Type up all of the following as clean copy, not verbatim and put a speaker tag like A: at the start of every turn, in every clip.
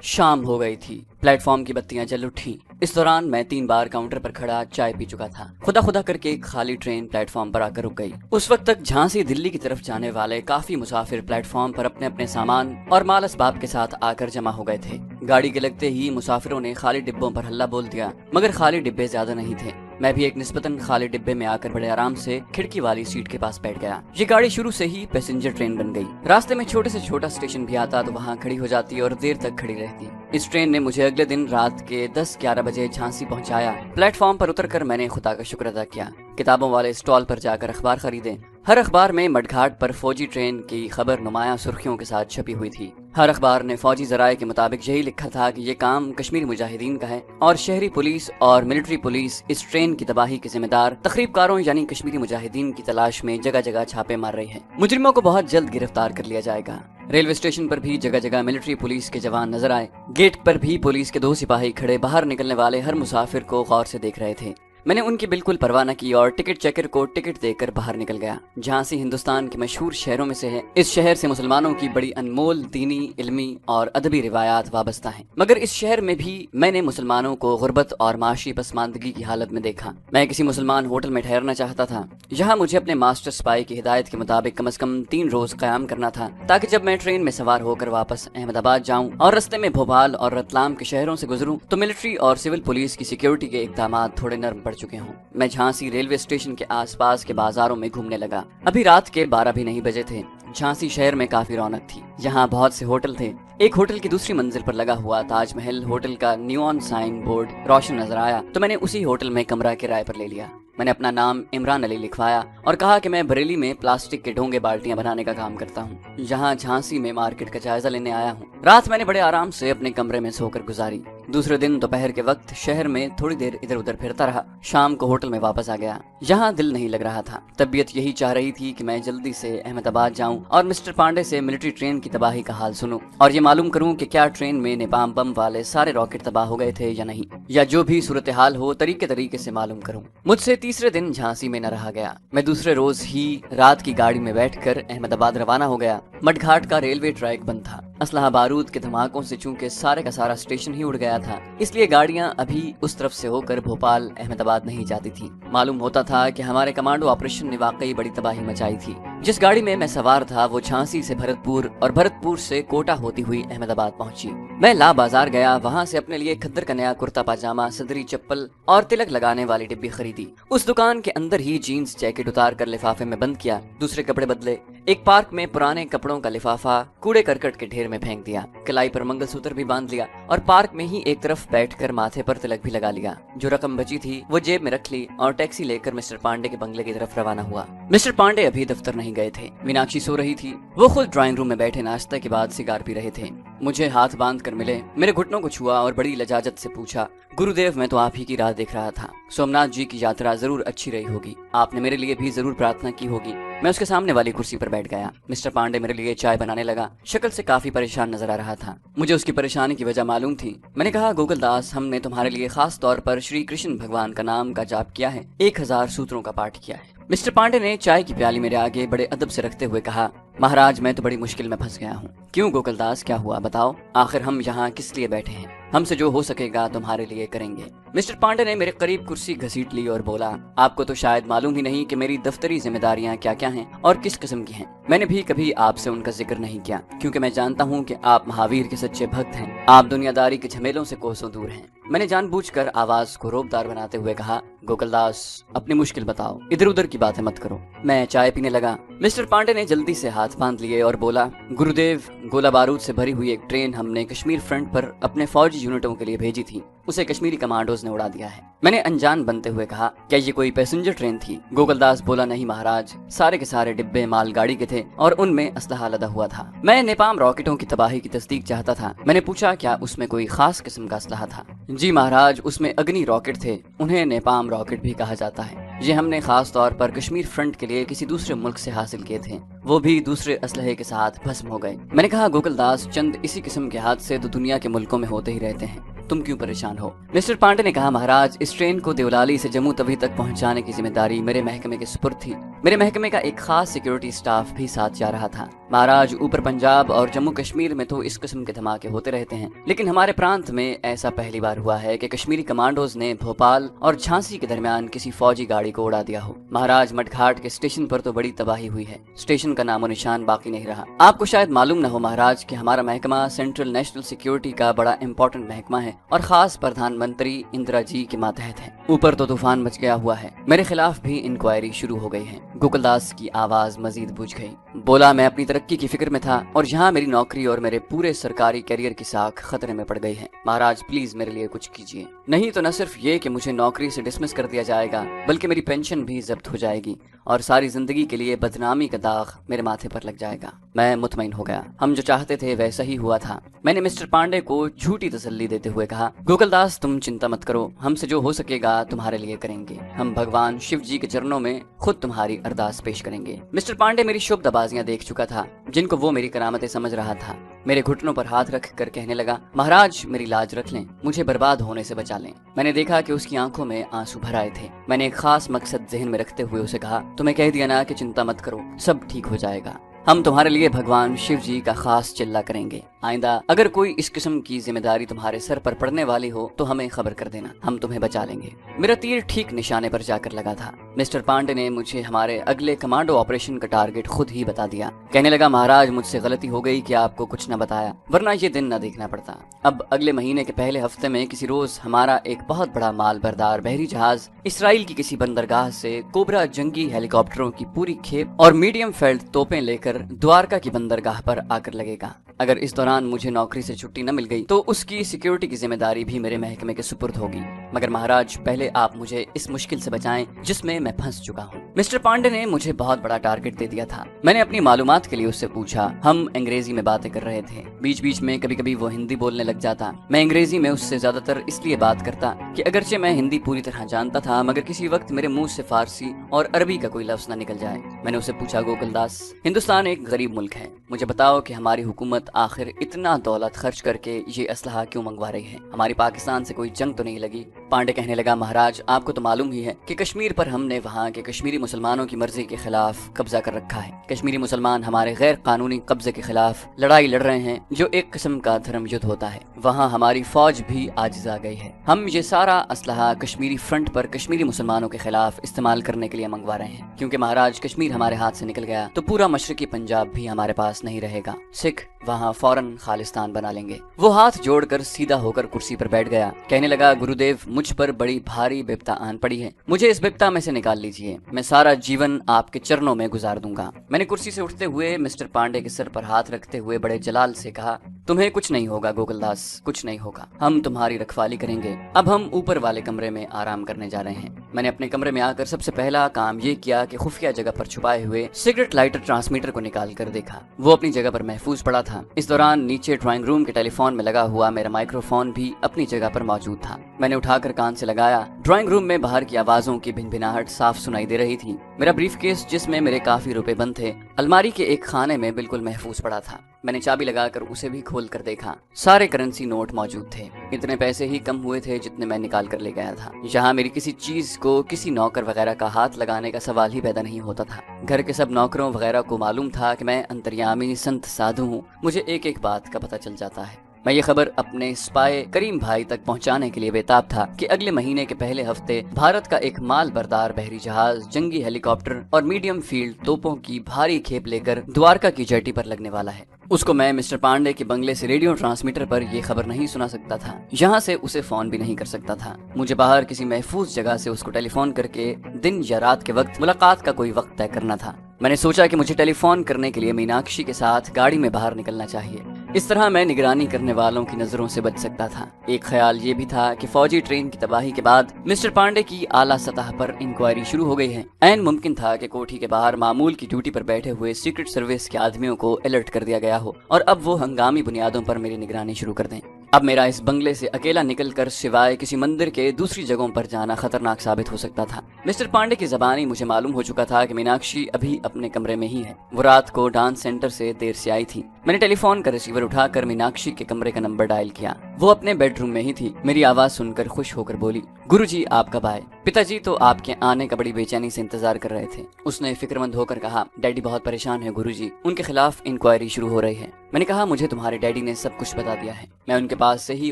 A: शाम हो गई थी। प्लेटफॉर्म की बत्तियां जल उठी। इस दौरान मैं 3 बार काउंटर पर खड़ा चाय पी चुका था। खुदा खुदा करके एक खाली ट्रेन प्लेटफॉर्म पर आकर रुक गई। उस वक्त तक झांसी दिल्ली की तरफ जाने वाले काफी मुसाफिर प्लेटफॉर्म पर अपने अपने सामान और माल असबाब के साथ आकर जमा हो गए थे। गाड़ी के लगते ही मुसाफिरों ने खाली डिब्बों पर हल्ला बोल दिया, मगर खाली डिब्बे ज्यादा नहीं थे। मैं भी एक निस्बतन खाली डिब्बे में आकर बड़े आराम से खिड़की वाली सीट के पास बैठ गया। ये गाड़ी शुरू से ही पैसेंजर ट्रेन बन गई। रास्ते में छोटे से छोटा स्टेशन भी आता तो वहाँ खड़ी हो जाती और देर तक खड़ी रहती। इस ट्रेन ने मुझे अगले दिन रात के 10-11 बजे झांसी पहुंचाया। प्लेटफॉर्म पर उतरकर मैंने खुदा का शुक्र अदा किया। किताबों वाले स्टॉल पर जाकर अखबार खरीदे। हर अखबार में मडघाट पर फौजी ट्रेन की खबर नुमाया सुर्खियों के साथ छपी हुई थी। हर अखबार ने फौजी जराये के मुताबिक यही लिखा था कि ये काम कश्मीरी मुजाहिदीन का है और शहरी पुलिस और मिलिट्री पुलिस इस ट्रेन की तबाही के जिम्मेदार तखरीबकारों यानी कश्मीरी मुजाहिदीन की तलाश में जगह जगह छापे मार रही है। मुजरिमों को बहुत जल्द गिरफ्तार कर लिया जाएगा। रेलवे स्टेशन पर भी जगह जगह मिलिट्री पुलिस के जवान नजर आए। गेट पर भी पुलिस के 2 सिपाही खड़े बाहर निकलने वाले हर मुसाफिर को गौर से देख रहे थे। मैंने उनकी बिल्कुल परवाह न की और टिकट चेकर को टिकट देकर बाहर निकल गया। झांसी हिंदुस्तान के मशहूर शहरों में से है। इस शहर से मुसलमानों की बड़ी अनमोल दीनी, इल्मी और अदबी रिवायात वाबस्ता हैं। मगर इस शहर में भी मैंने मुसलमानों को गुर्बत और माशी पसमानदगी की हालत में देखा। मैं किसी मुसलमान होटल में ठहरना चाहता था। यहाँ मुझे अपने मास्टर स्पाई की हिदायत के मुताबिक कम से कम 3 रोज कयाम करना था, ताकि जब मैं ट्रेन में सवार होकर वापस अहमदाबाद जाऊं और रास्ते में भोपाल और रतलाम के शहरों से गुजरूं तो मिलिट्री और सिविल पुलिस की सिक्योरिटी के इकदाम थोड़े नरम पड़ चुके हों। मैं झांसी रेलवे स्टेशन के आसपास के बाजारों में घूमने लगा। अभी रात के 12 भी नहीं बजे थे। झांसी शहर में काफी रौनक थी। यहाँ बहुत से होटल थे। एक होटल की दूसरी मंजिल पर लगा हुआ ताजमहल होटल का नियॉन साइन बोर्ड रोशन नजर आया तो मैंने उसी होटल में कमरा किराए पर ले लिया। मैंने अपना नाम इमरान अली लिखवाया और कहा कि मैं बरेली में प्लास्टिक के ढोंगे बाल्टियां बनाने का काम करता हूँ। यहाँ झांसी में मार्केट का जायजा लेने आया हूँ। रात मैंने बड़े आराम से अपने कमरे में सोकर गुजारी। दूसरे दिन दोपहर के वक्त शहर में थोड़ी देर इधर उधर फिरता रहा। शाम को होटल में वापस आ गया। यहाँ दिल नहीं लग रहा था। तबीयत यही चाह रही थी कि मैं जल्दी से अहमदाबाद जाऊं और मिस्टर पांडे से मिलिट्री ट्रेन की तबाही का हाल सुनूं और ये मालूम करूं कि क्या ट्रेन में नेपाम बम वाले सारे रॉकेट तबाह हो गए थे या नहीं, या जो भी सूरत हाल हो तरीके से मालूम करूं। मुझसे तीसरे दिन झांसी में न रहा गया। मैं दूसरे रोज ही रात की गाड़ी में बैठकर अहमदाबाद रवाना हो गया। मडघाट का रेलवे ट्रैक बंद था। असलहा बारूद के धमाकों से चूंकि सारे का सारा स्टेशन ही उड़ गया था, इसलिए गाड़ियां अभी उस तरफ से होकर भोपाल अहमदाबाद नहीं जाती थी। मालूम होता था कि हमारे कमांडो ऑपरेशन ने वाकई बड़ी तबाही मचाई थी। जिस गाड़ी में मैं सवार था वो झांसी से भरतपुर और भरतपुर से कोटा होती हुई अहमदाबाद पहुंची। मैं ला बाजार गया। वहां से अपने लिए खद्दर का नया कुर्ता पाजामा, सदरी चप्पल और तिलक लगाने वाली डिब्बी खरीदी। उस दुकान के अंदर ही जीन्स जैकेट उतार कर लिफाफे में बंद किया। दूसरे कपड़े बदले। एक पार्क में पुराने कपड़ों का लिफाफा कूड़े करकट के ढेर में फेंक दिया। कलाई पर मंगलसूत्र भी बांध लिया और पार्क में ही एक तरफ बैठकर माथे पर तिलक भी लगा लिया। जो रकम बची थी वो जेब में रख ली और टैक्सी लेकर मिस्टर पांडे के बंगले की तरफ रवाना हुआ। मिस्टर पांडे अभी दफ्तर नहीं गए थे। मीनाक्षी सो रही थी। वो खुद ड्राइंग रूम में बैठे नाश्ते के बाद सिगार पी रहे थे। मुझे हाथ बांध कर मिले, मेरे घुटनों को छुआ और बड़ी लजाजत से पूछा, गुरुदेव मैं तो आप ही की राह देख रहा था। सोमनाथ जी की यात्रा जरूर अच्छी रही होगी। आपने मेरे लिए भी जरूर प्रार्थना की होगी। मैं उसके सामने वाली कुर्सी पर बैठ गया। मिस्टर पांडे मेरे लिए चाय बनाने लगा। शक्ल से काफी परेशान नजर आ रहा था। मुझे उसकी परेशानी की वजह मालूम थी। मैंने कहा, गोकुल दास, हमने तुम्हारे लिए खास तौर पर श्री कृष्ण भगवान का नाम का जाप किया है, 1000 सूत्रों का पाठ किया है। मिस्टर पांडे ने चाय की प्याली मेरे आगे बड़े अदब से रखते हुए कहा, महाराज मैं तो बड़ी मुश्किल में फंस गया हूँ। क्यों गोकुल दास, क्या हुआ बताओ? आखिर हम यहाँ किस लिए बैठे हैं? हमसे जो हो सकेगा तुम्हारे लिए करेंगे। मिस्टर पांडे ने मेरे करीब कुर्सी घसीट ली और बोला, आपको तो शायद मालूम ही नहीं कि मेरी दफ्तरी जिम्मेदारियां क्या क्या हैं और किस किस्म की हैं। मैंने भी कभी आपसे उनका जिक्र नहीं किया, क्योंकि मैं जानता हूँ कि आप महावीर के सच्चे भक्त हैं। आप दुनियादारी के झमेलों से कोसों दूर हैं। मैंने जानबूझकर आवाज को रोबदार बनाते हुए कहा, गोकुल दास अपनी मुश्किल बताओ, इधर उधर की बातें मत करो। मैं चाय पीने लगा। मिस्टर पांडे ने जल्दी से हाथ बांध लिए और बोला, गुरुदेव, गोला बारूद से भरी हुई एक ट्रेन हमने कश्मीर फ्रंट पर अपने फौजी यूनिटों के लिए भेजी थी। उसे कश्मीरी कमांडोज ने उड़ा दिया है। मैंने अनजान बनते हुए कहा, क्या ये कोई पैसेंजर ट्रेन थी? गोकुल दास बोला, नहीं महाराज, सारे के सारे डिब्बे मालगाड़ी के थे और उनमें असलहा लदा हुआ था। मैं नेपाम रॉकेटों की तबाही की तस्दीक चाहता था। मैंने पूछा, क्या उसमें कोई खास किस्म का असलहा था? जी महाराज, उसमें अग्नि रॉकेट थे। उन्हें नेपाम रॉकेट भी कहा जाता है। ये हमने खास तौर पर कश्मीर फ्रंट के लिए किसी दूसरे मुल्क से हासिल किए थे। वो भी दूसरे असलहे के साथ भस्म हो गए। मैंने कहा, गोकुल दास, चंद इसी किस्म के हादसे तो दुनिया के मुल्कों में होते ही रहते हैं। तुम क्यों परेशान हो? मिस्टर पांडे ने कहा, महाराज इस ट्रेन को देवलाली से जम्मू तवी तक पहुंचाने की जिम्मेदारी मेरे महकमे के सुपुर्द थी। मेरे महकमे का एक खास सिक्योरिटी स्टाफ भी साथ जा रहा था। महाराज ऊपर पंजाब और जम्मू कश्मीर में तो इस किस्म के धमाके होते रहते हैं, लेकिन हमारे प्रांत में ऐसा पहली बार हुआ है कि कश्मीरी कमांडोज ने भोपाल और झांसी के दरमियान किसी फौजी गाड़ी को उड़ा दिया हो। महाराज मडघाट के स्टेशन पर तो बड़ी तबाही हुई है, स्टेशन का नामो निशान बाकी नहीं रहा। आपको शायद मालूम न हो महाराज कि हमारा महकमा सेंट्रल नेशनल सिक्योरिटी का बड़ा इंपॉर्टेंट महकमा है और खास प्रधानमंत्री इंदिरा जी के मातहत है। ऊपर तो तूफान मच गया हुआ है, मेरे खिलाफ भी इंक्वायरी शुरू हो गई है। गोकुलदास की आवाज मजीद बुझ गई। बोला, मैं अपनी तरक्की की फिक्र में था और यहाँ मेरी नौकरी और मेरे पूरे सरकारी करियर की साख खतरे में पड़ गई है। महाराज प्लीज मेरे लिए कुछ कीजिए, नहीं तो न सिर्फ ये कि मुझे नौकरी से डिसमिस कर दिया जाएगा, बल्कि मेरी पेंशन भी जब्त हो जाएगी और सारी जिंदगी के लिए बदनामी का दाग मेरे माथे पर लग जाएगा। मैं मुतमईन हो गया। हम जो चाहते थे वैसा ही हुआ था। मैंने मिस्टर पांडे को झूठी तसल्ली देते हुए कहा, गोकुलदास तुम चिंता मत करो, हमसे जो हो सकेगा तुम्हारे लिए करेंगे। हम भगवान शिव जी के चरणों में खुद तुम्हारी अरदास पेश करेंगे। मिस्टर पांडे मेरी शुभ दबाजियां देख चुका था, जिनको वो मेरी करामतें समझ रहा था। मेरे घुटनों पर हाथ रख कर कहने लगा, महाराज मेरी लाज रख लें, मुझे बर्बाद होने से बचा लें। मैंने देखा कि उसकी आंखों में आंसू भर आए थे। मैंने एक खास मकसद जहन में रखते हुए उसे कहा, तुम्हें कह दिया ना कि चिंता मत करो, सब ठीक हो जाएगा। हम तुम्हारे लिए भगवान शिव जी का खास चिल्ला करेंगे। आइंदा अगर कोई इस किस्म की जिम्मेदारी तुम्हारे सर पर पड़ने वाली हो तो हमें खबर कर देना, हम तुम्हें बचा लेंगे। मेरा तीर ठीक निशाने पर जाकर लगा था। मिस्टर पांडे ने मुझे हमारे अगले कमांडो ऑपरेशन का टारगेट खुद ही बता दिया। कहने लगा, महाराज मुझसे गलती हो गई कि आपको कुछ न बताया, वरना ये दिन न देखना पड़ता। अब अगले महीने के पहले हफ्ते में किसी रोज हमारा एक बहुत बड़ा माल बरदार बहरी जहाज इसराइल की किसी बंदरगाह से कोबरा जंगी हेलीकॉप्टरों की पूरी खेप और मीडियम फील्ड तोपें लेकर द्वारका की बंदरगाह पर आकर लगेगा। अगर इस दौरान मुझे नौकरी से छुट्टी न मिल गई तो उसकी सिक्योरिटी की जिम्मेदारी भी मेरे महकमे के सुपुर्द होगी। मगर महाराज पहले आप मुझे इस मुश्किल से बचाएं जिसमें मैं फंस चुका हूँ। मिस्टर पांडे ने मुझे बहुत बड़ा टारगेट दे दिया था। मैंने अपनी मालूमात के लिए उससे पूछा। हम अंग्रेजी में बातें कर रहे थे, बीच बीच में कभी कभी वो हिंदी बोलने लग जाता। मैं अंग्रेजी में उससे ज्यादातर इसलिए बात करता कि अगरचे मैं हिंदी पूरी तरह जानता था, मगर किसी वक्त मेरे मुंह से फारसी और अरबी का कोई लफ्ज न निकल जाए। मैंने उसे पूछा, गोकुलदास हिंदुस्तान एक गरीब मुल्क है, मुझे बताओ कि हमारी हुकूमत आखिर इतना दौलत खर्च करके ये असलहा क्यों मंगवा रही है? हमारी पाकिस्तान से कोई जंग तो नहीं लगी? पांडे कहने लगा, महाराज आपको तो मालूम ही है कि कश्मीर पर हमने वहाँ के कश्मीरी मुसलमानों की मर्जी के खिलाफ कब्जा कर रखा है। कश्मीरी मुसलमान हमारे गैर कानूनी कब्जे के खिलाफ लड़ाई लड़ रहे हैं, जो एक किस्म का धर्म युद्ध होता है। वहाँ हमारी फौज भी आजिज आ गई है। हम ये सारा असलहा कश्मीरी फ्रंट पर कश्मीरी मुसलमानों के खिलाफ इस्तेमाल करने के लिए मंगवा रहे हैं, क्योंकि महाराज कश्मीर हमारे हाथ से निकल गया तो पूरा मशरकी पंजाब भी हमारे पास नहीं रहेगा। सिख वहाँ फौरन खालिस्तान बना लेंगे। वो हाथ जोड़कर सीधा होकर कुर्सी पर बैठ गया। कहने लगा, गुरुदेव मुझ पर बड़ी भारी बिपता आन पड़ी है, मुझे इस बिपता में से निकाल लीजिए। मैं सारा जीवन आपके चरणों में गुजार दूंगा। मैंने कुर्सी से उठते हुए मिस्टर पांडे के सर पर हाथ रखते हुए बड़े जलाल से कहा, तुम्हें कुछ नहीं होगा गोकुलदास, कुछ नहीं होगा, हम तुम्हारी रखवाली करेंगे। अब हम ऊपर वाले कमरे में आराम करने जा रहे हैं। मैंने अपने कमरे में आकर सबसे पहला काम ये किया कि खुफिया जगह पर छुपाए हुए सिगरेट लाइटर ट्रांसमीटर को निकाल कर देखा। वो अपनी जगह पर महफूज पड़ा था। इस दौरान नीचे ड्राइंग रूम के टेलीफोन में लगा हुआ मेरा माइक्रोफोन भी अपनी जगह पर मौजूद था। मैंने उठाकर कान से लगाया। ड्राइंग रूम में बाहर की आवाजों की भिनभिनाहट साफ सुनाई दे रही थी। मेरा ब्रीफकेस जिसमें मेरे काफी रुपए बंद थे अलमारी के एक खाने में बिल्कुल महफूज पड़ा था। मैंने चाबी लगाकर उसे भी खोल कर देखा। सारे करेंसी नोट मौजूद थे। इतने पैसे ही कम हुए थे जितने मैं निकाल कर ले गया था। यहाँ मेरी किसी चीज को किसी नौकर वगैरह का हाथ लगाने का सवाल ही पैदा नहीं होता था। घर के सब नौकरों वगैरह को मालूम था कि मैं अंतर्यामी संत साधु हूँ। मुझे एक एक बात का पता चल जाता है। मैं ये खबर अपने स्पाई करीम भाई तक पहुंचाने के लिए बेताब था कि अगले महीने के पहले हफ्ते भारत का एक माल बरदार बहरी जहाज, जंगी हेलीकॉप्टर और मीडियम फील्ड तोपों की भारी खेप लेकर द्वारका की जेटी पर लगने वाला है। उसको मैं मिस्टर पांडे के बंगले से रेडियो ट्रांसमीटर पर यह खबर नहीं सुना सकता था। यहाँ से उसे फोन भी नहीं कर सकता था। मुझे बाहर किसी महफूज जगह से उसको टेलीफोन करके दिन या रात के वक्त मुलाकात का कोई वक्त तय करना था। मैंने सोचा कि मुझे टेलीफोन करने के लिए मीनाक्षी के साथ गाड़ी में बाहर निकलना चाहिए। इस तरह मैं निगरानी करने वालों की नजरों से बच सकता था। एक ख्याल ये भी था कि फौजी ट्रेन की तबाही के बाद मिस्टर पांडे की आला सतह पर इंक्वायरी शुरू हो गई है। ऐन मुमकिन था कि कोठी के बाहर मामूल की ड्यूटी पर बैठे हुए सीक्रेट सर्विस के आदमियों को अलर्ट कर दिया गया हो और अब वो हंगामी बुनियादों पर मेरी निगरानी शुरू कर दें। अब मेरा इस बंगले से अकेला निकलकर सिवाय किसी मंदिर के दूसरी जगहों पर जाना खतरनाक साबित हो सकता था। मिस्टर पांडे की ज़बानी मुझे मालूम हो चुका था कि मीनाक्षी अभी अपने कमरे में ही है। वो रात को डांस सेंटर से देर से आई थी। मैंने टेलीफोन का रिसीवर उठाकर मीनाक्षी के कमरे का नंबर डायल किया। वो अपने बेडरूम में ही थी। मेरी आवाज सुनकर खुश होकर बोली, गुरुजी आप कब आए? पिताजी तो आपके आने का बड़ी बेचैनी से इंतजार कर रहे थे। उसने फिक्रमंद होकर कहा, डैडी बहुत परेशान है गुरुजी, उनके खिलाफ इंक्वायरी शुरू हो रही है। मैंने कहा, मुझे तुम्हारे डैडी ने सब कुछ बता दिया है। मैं उनके पास से ही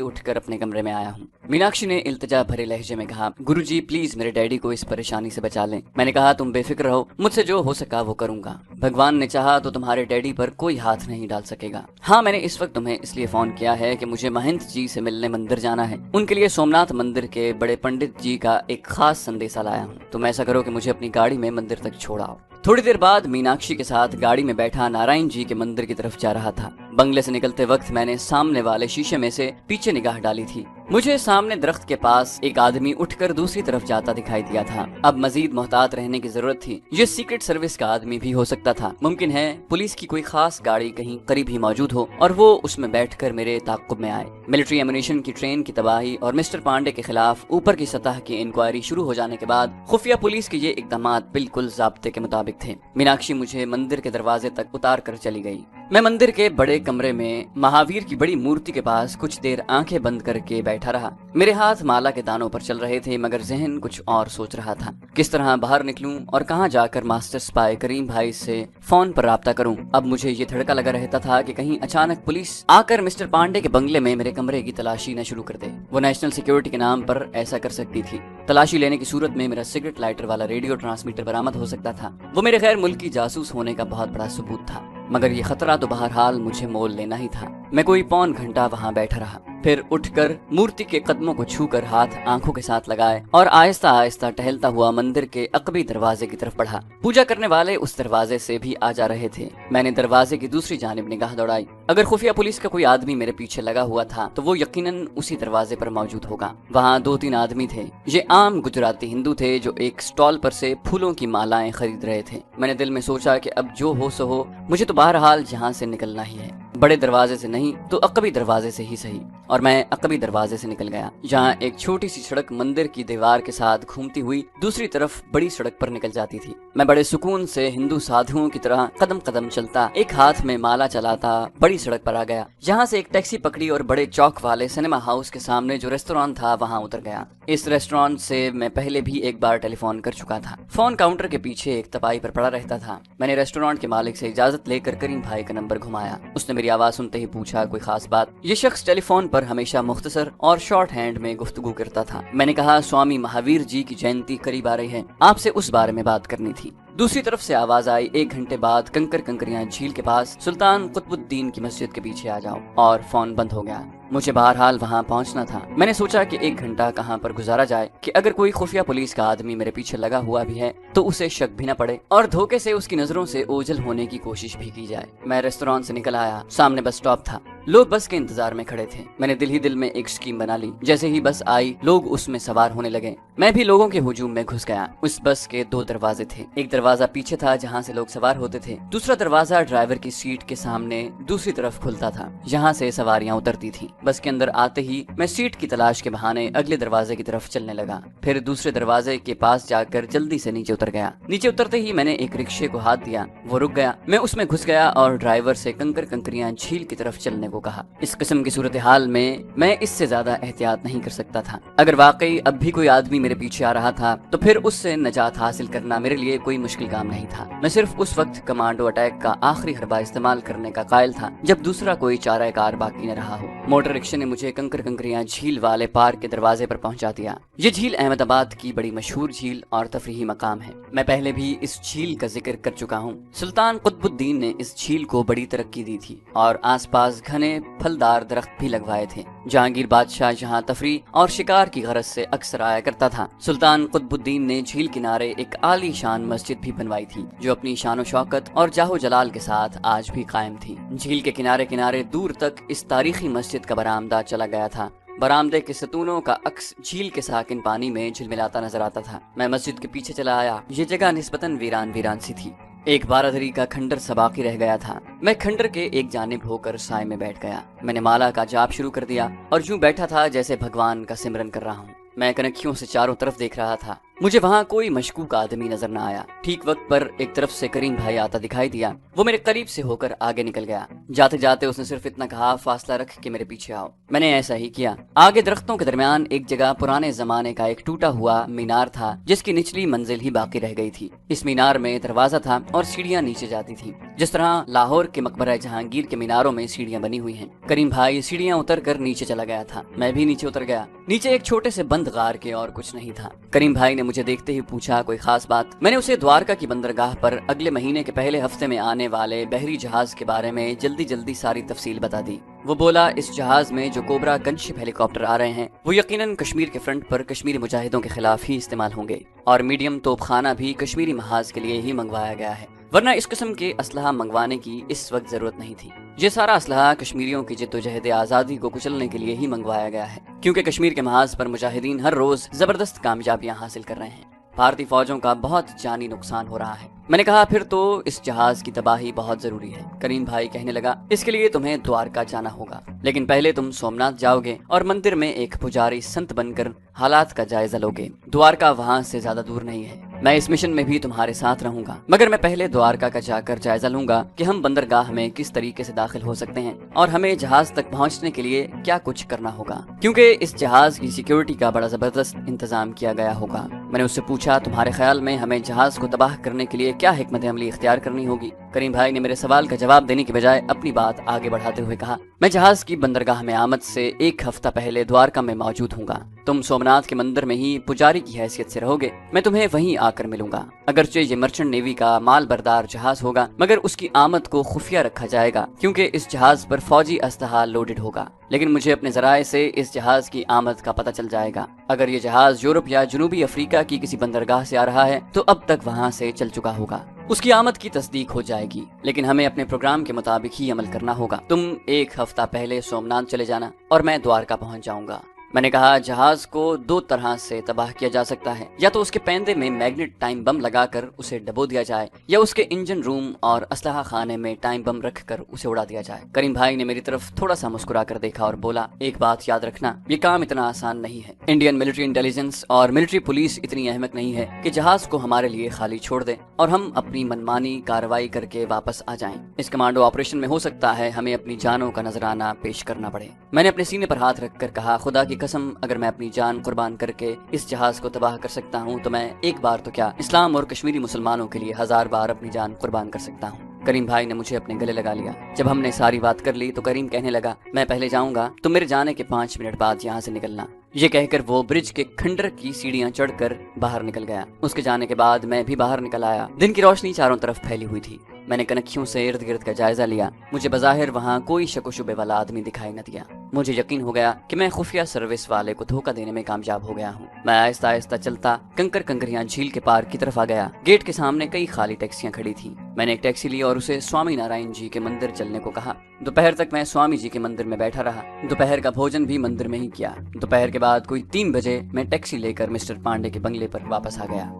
A: उठकर अपने कमरे में आया हूँ। मीनाक्षी ने इल्तिजा भरे लहजे में कहा, गुरुजी प्लीज मेरे डैडी को इस परेशानी से बचा लें। मैंने कहा, तुम बेफिक्र रहो, मुझसे जो हो सका वो करूंगा। भगवान ने चाहा तो तुम्हारे डैडी पर कोई हाथ नहीं डाल सकेगा। हाँ, मैंने इस वक्त तुम्हें इसलिए फोन किया है कि मुझे महंत जी से मिलने मंदिर जाना है। उनके लिए सोमनाथ मंदिर के बड़े पंडित जी का एक खास संदेशा लाया हूँ। तुम ऐसा करो कि मुझे अपनी गाड़ी में मंदिर तक छोड़ाओ। थोड़ी देर बाद मीनाक्षी के साथ गाड़ी में बैठा नारायण जी के मंदिर की तरफ जा रहा था। बंगले से निकलते वक्त मैंने सामने वाले शीशे में से पीछे निगाह डाली थी। मुझे सामने दरख्त के पास एक आदमी उठकर दूसरी तरफ जाता दिखाई दिया था। अब मजीद मोहतात रहने की जरूरत थी। ये सीक्रेट सर्विस का आदमी भी हो सकता था। मुमकिन है पुलिस की कोई खास गाड़ी कहीं करीब ही मौजूद हो और वो उसमें बैठकर मेरे ताक़ुब में आए। मिलिट्री एमुनेशन की ट्रेन की तबाही और मिस्टर पांडे के खिलाफ ऊपर की सतह की इंक्वायरी शुरू हो जाने के बाद खुफिया पुलिस के ये इकदामात बिल्कुल ज़ाब्ते के मुताबिक थे। मीनाक्षी मुझे मंदिर के दरवाजे तक उतार कर चली गई। मैं मंदिर के बड़े कमरे में महावीर की बड़ी मूर्ति के पास कुछ देर आंखें बंद करके बैठा रहा। मेरे हाथ माला के दानों पर चल रहे थे, मगर जहन कुछ और सोच रहा था। किस तरह बाहर निकलूं और कहां जाकर मास्टर स्पाई करीम भाई से फोन पर राब्ता करूं। अब मुझे ये धड़का लगा रहता था कि कहीं अचानक पुलिस आकर मिस्टर पांडे के बंगले में मेरे कमरे की तलाशी न शुरू कर दे। वो नेशनल सिक्योरिटी के नाम पर ऐसा कर सकती थी। तलाशी लेने की सूरत में मेरा सिगरेट लाइटर वाला रेडियो ट्रांसमीटर बरामद हो सकता था। वो मेरे गैर मुल्की जासूस होने का बहुत बड़ा सबूत था। मगर ये खतरा तो बहरहाल मुझे मोल लेना ही था। मैं कोई पौन घंटा वहां बैठा रहा, फिर उठकर मूर्ति के कदमों को छूकर हाथ आंखों के साथ लगाए और आहिस्ता आहिस्ता टहलता हुआ मंदिर के अकबी दरवाजे की तरफ बढ़ा। पूजा करने वाले उस दरवाजे से भी आ जा रहे थे। मैंने दरवाजे की दूसरी जानिब निगाह दौड़ाई। अगर खुफिया पुलिस का कोई आदमी मेरे पीछे लगा हुआ था तो वो यकीनन उसी दरवाजे पर मौजूद होगा। वहाँ 2-3 आदमी थे। ये आम गुजराती हिंदू थे जो एक स्टॉल पर से फूलों की मालाएं खरीद रहे थे। मैंने दिल में सोचा कि अब जो हो सो हो, मुझे तो बहरहाल जहाँ से निकलना ही है। बड़े दरवाजे से नहीं तो अकबी दरवाजे से ही सही। और मैं अकबी दरवाजे से निकल गया, जहाँ एक छोटी सी सड़क मंदिर की दीवार के साथ घूमती हुई दूसरी तरफ बड़ी सड़क पर निकल जाती थी। मैं बड़े सुकून से हिंदू साधुओं की तरह कदम कदम चलता, एक हाथ में माला चलाता बड़ी सड़क पर आ गया। जहाँ से एक टैक्सी पकड़ी और बड़े चौक वाले सिनेमा हाउस के सामने जो रेस्टोरेंट था वहाँ उतर गया। इस रेस्टोरेंट से मैं पहले भी एक बार टेलीफोन कर चुका था। फोन काउंटर के पीछे एक तपाई पर पड़ा रहता था। मैंने रेस्टोरेंट के मालिक से इजाजत लेकर करीम भाई का नंबर घुमाया। उसने मेरी आवाज सुनते ही पूछा, कोई खास बात? ये शख्स टेलीफोन पर हमेशा मुख्तसर और शॉर्ट हैंड में गुफ्तगू करता था। मैंने कहा, स्वामी महावीर जी की जयंती करीब आ रही है, आपसे उस बारे में बात करनी थी। दूसरी तरफ से आवाज आई, 1 घंटे बाद कंकर कंकरियां झील के पास सुल्तान कुतुबुद्दीन की मस्जिद के पीछे आ जाओ। और फोन बंद हो गया। मुझे बहरहाल वहां पहुंचना था। मैंने सोचा कि 1 घंटा कहां पर गुजारा जाए कि अगर कोई खुफिया पुलिस का आदमी मेरे पीछे लगा हुआ भी है तो उसे शक भी न पड़े और धोखे से उसकी नजरों से ओझल होने की कोशिश भी की जाए। मैं रेस्टोरेंट से निकल आया। सामने बस स्टॉप था। लोग बस के इंतजार में खड़े थे। मैंने दिल ही दिल में एक स्कीम बना ली। जैसे ही बस आई, लोग उसमें सवार होने लगे। मैं भी लोगों के हुजूम में घुस गया। उस बस के 2 दरवाजे थे। एक दरवाजा पीछे था जहाँ से लोग सवार होते थे। दूसरा दरवाजा ड्राइवर की सीट के सामने दूसरी तरफ खुलता था, जहाँ से सवारियां उतरती थी। बस के अंदर आते ही मैं सीट की तलाश के बहाने अगले दरवाजे की तरफ चलने लगा। फिर दूसरे दरवाजे के पास जाकर जल्दी से नीचे उतर गया। नीचे उतरते ही मैंने एक रिक्शे को हाथ दिया। वो रुक गया। मैं उसमें घुस गया और ड्राइवर से कंकर कंकरियां झील की तरफ चलने को कहा। इस किस्म की सूरत हाल में मैं इससे ज्यादा एहतियात नहीं कर सकता था। अगर वाकई अब भी कोई आदमी मेरे पीछे आ रहा था तो फिर उससे नजात हासिल करना मेरे लिए कोई मुश्किल काम नहीं था। मैं सिर्फ उस वक्त कमांडो अटैक का आखिरी हरबा इस्तेमाल करने का कायल था जब दूसरा कोई चाराकार बाकी न रहा हो। मोटर रिक्शे ने मुझे कंकर कंकरियां झील वाले पार्क के दरवाजे पर पहुंचा दिया। ये झील अहमदाबाद की बड़ी मशहूर झील और तफरीही मकाम है। मैं पहले भी इस झील का जिक्र कर चुका हूँ। सुल्तान कुतुबुद्दीन ने इस झील को बड़ी तरक्की दी थी और आसपास घने फलदार दरख्त भी लगवाए थे। जहांगीर बादशाह यहाँ तफरी और शिकार की गरज से अक्सर आया करता था। सुल्तान कुतुबुद्दीन ने झील किनारे एक आली शान मस्जिद भी बनवाई थी जो अपनी शानो शौकत और जाहो जलाल के साथ आज भी कायम थी। झील के किनारे किनारे दूर तक इस तारीखी मस्जिद का बरामदा चला गया था। बरामदे के सतूनों का अक्स झील के साकिन पानी में झिलमिलाता नजर आता था। मैं मस्जिद के पीछे चला आया। ये जगह निस्बतन वीरान वीरान सी थी। एक बारादरी का खंडर सबाकी रह गया था। मैं खंडर के एक जानिब होकर साय में बैठ गया। मैंने माला का जाप शुरू कर दिया और यूं बैठा था जैसे भगवान का सिमरन कर रहा हूँ। मैं कनखियों से चारों तरफ देख रहा था। मुझे वहाँ कोई मशकूक आदमी नजर न आया। ठीक वक्त पर एक तरफ से करीम भाई आता दिखाई दिया। वो मेरे करीब से होकर आगे निकल गया। जाते जाते उसने सिर्फ इतना कहा, फासला रख के मेरे पीछे आओ। मैंने ऐसा ही किया। आगे दरख्तों के दरमियान एक जगह पुराने जमाने का एक टूटा हुआ मीनार था, जिसकी निचली मंजिल ही बाकी रह गई थी। इस मीनार में दरवाजा था और सीढ़ियाँ नीचे जाती थी, जिस तरह लाहौर के मकबरा जहांगीर के मीनारों में सीढ़ियाँ बनी हुई हैं। करीम भाई सीढ़ियाँ उतर कर नीचे चला गया था। मैं भी नीचे उतर गया। नीचे एक छोटे से बंद गार के और कुछ नहीं था। करीम भाई ने मुझे देखते ही पूछा, कोई खास बात? मैंने उसे द्वारका की बंदरगाह पर अगले महीने के पहले हफ्ते में आने वाले बहरी जहाज के बारे में जल्दी जल्दी सारी तफसील बता दी। वो बोला, इस जहाज में जो कोबरा गनशिप हेलीकॉप्टर आ रहे हैं वो यकीनन कश्मीर के फ्रंट पर कश्मीरी मुजाहिदों के खिलाफ ही इस्तेमाल होंगे, और मीडियम तोपखाना भी कश्मीरी महाज के लिए ही मंगवाया गया है, वरना इस किस्म के असलहा मंगवाने की इस वक्त जरूरत नहीं थी। ये सारा असलहा कश्मीरियों की जिद्दोजहद आज़ादी को कुचलने के लिए ही मंगवाया गया है, क्योंकि कश्मीर के महाज पर मुजाहिदीन हर रोज जबरदस्त कामयाबियां हासिल कर रहे हैं। भारतीय फौजों का बहुत जानी नुकसान हो रहा है। मैंने कहा, फिर तो इस जहाज की तबाही बहुत जरूरी है। करीम भाई कहने लगा, इसके लिए तुम्हें द्वारका जाना होगा, लेकिन पहले तुम सोमनाथ जाओगे और मंदिर में एक पुजारी संत बनकर हालात का जायजा लोगे। द्वारका वहाँ से ज्यादा दूर नहीं है। मैं इस मिशन में भी तुम्हारे साथ रहूंगा, मगर मैं पहले द्वारका का जाकर जायजा लूंगा कि हम बंदरगाह में किस तरीके से दाखिल हो सकते हैं और हमें जहाज तक पहुंचने के लिए क्या कुछ करना होगा, क्योंकि इस जहाज की सिक्योरिटी का बड़ा जबरदस्त इंतजाम किया गया होगा। मैंने उससे पूछा, तुम्हारे ख्याल में हमें जहाज को तबाह करने के लिए क्या हिकमत अमली इख्तियार करनी होगी? करीम भाई ने मेरे सवाल का जवाब देने के बजाय अपनी बात आगे बढ़ाते हुए कहा, मैं जहाज की बंदरगाह में आमद से एक हफ्ता पहले द्वारका में मौजूद हूँगा। तुम सोमनाथ के मंदिर में ही पुजारी की हैसियत से रहोगे। मैं तुम्हें वहीं आकर मिलूंगा। अगरचे ये मर्चेंट नेवी का माल बरदार जहाज होगा, मगर उसकी आमद को खुफिया रखा जाएगा, क्योंकि इस जहाज पर फौजी अस्तहा लोडेड होगा। लेकिन मुझे अपने जराये से इस जहाज की आमद का पता चल जाएगा। अगर ये जहाज यूरोप या जनूबी अफ्रीका की किसी बंदरगाह से आ रहा है तो अब तक वहाँ से चल चुका होगा। उसकी आमद की तस्दीक हो जाएगी, लेकिन हमें अपने प्रोग्राम के मुताबिक ही अमल करना होगा। तुम एक हफ्ता पहले सोमनाथ चले जाना और मैं द्वारका पहुँच जाऊंगा। मैंने कहा, जहाज को दो तरह से तबाह किया जा सकता है, या तो उसके पैंदे में मैग्नेट टाइम बम लगाकर उसे डबो दिया जाए, या उसके इंजन रूम और असलहा खाने में टाइम बम रखकर उसे उड़ा दिया जाए। करीम भाई ने मेरी तरफ थोड़ा सा मुस्कुरा कर देखा और बोला, एक बात याद रखना, ये काम इतना आसान नहीं है। इंडियन मिलिट्री इंटेलिजेंस और मिलिट्री पुलिस इतनी अहमक नहीं है कि जहाज को हमारे लिए खाली छोड़ दे और हम अपनी मनमानी कार्रवाई करके वापस आ जाएं। इस कमांडो ऑपरेशन में हो सकता है हमें अपनी जानों का नजराना पेश करना पड़े। मैंने अपने सीने पर हाथ रखकर कहा, खुदा की कसम, अगर मैं अपनी जान कुर्बान करके इस जहाज को तबाह कर सकता हूँ तो मैं एक बार तो क्या, इस्लाम और कश्मीरी मुसलमानों के लिए 1000 बार अपनी जान कुर्बान कर सकता हूँ। करीम भाई ने मुझे अपने गले लगा लिया। जब हमने सारी बात कर ली तो करीम कहने लगा, मैं पहले जाऊंगा, तुम मेरे जाने के 5 मिनट बाद यहाँ से निकलना। ये कहकर वो ब्रिज के खंडर की सीढ़ियां चढ़कर बाहर निकल गया। उसके जाने के बाद मैं भी बाहर निकल आया। दिन की रोशनी चारों तरफ फैली हुई थी। मैंने कनखियों से इर्द गिर्द का जायजा लिया। मुझे बज़ाहिर वहाँ कोई शक व शुबे वाला आदमी दिखाई न दिया। मुझे यकीन हो गया कि मैं खुफिया सर्विस वाले को धोखा देने में कामयाब हो गया हूँ। मैं आहिस्ता आहिस्ता चलता कंकरियां झील के पार की तरफ आ गया। गेट के सामने कई खाली टैक्सियां खड़ी थी। मैंने एक टैक्सी ली और उसे स्वामी नारायण जी के मंदिर चलने को कहा। दोपहर तक मैं स्वामी जी के मंदिर में बैठा रहा। दोपहर का भोजन भी मंदिर में ही किया। दोपहर के बाद कोई 3 बजे मैं टैक्सी लेकर मिस्टर पांडे के बंगले पर वापस आ गया।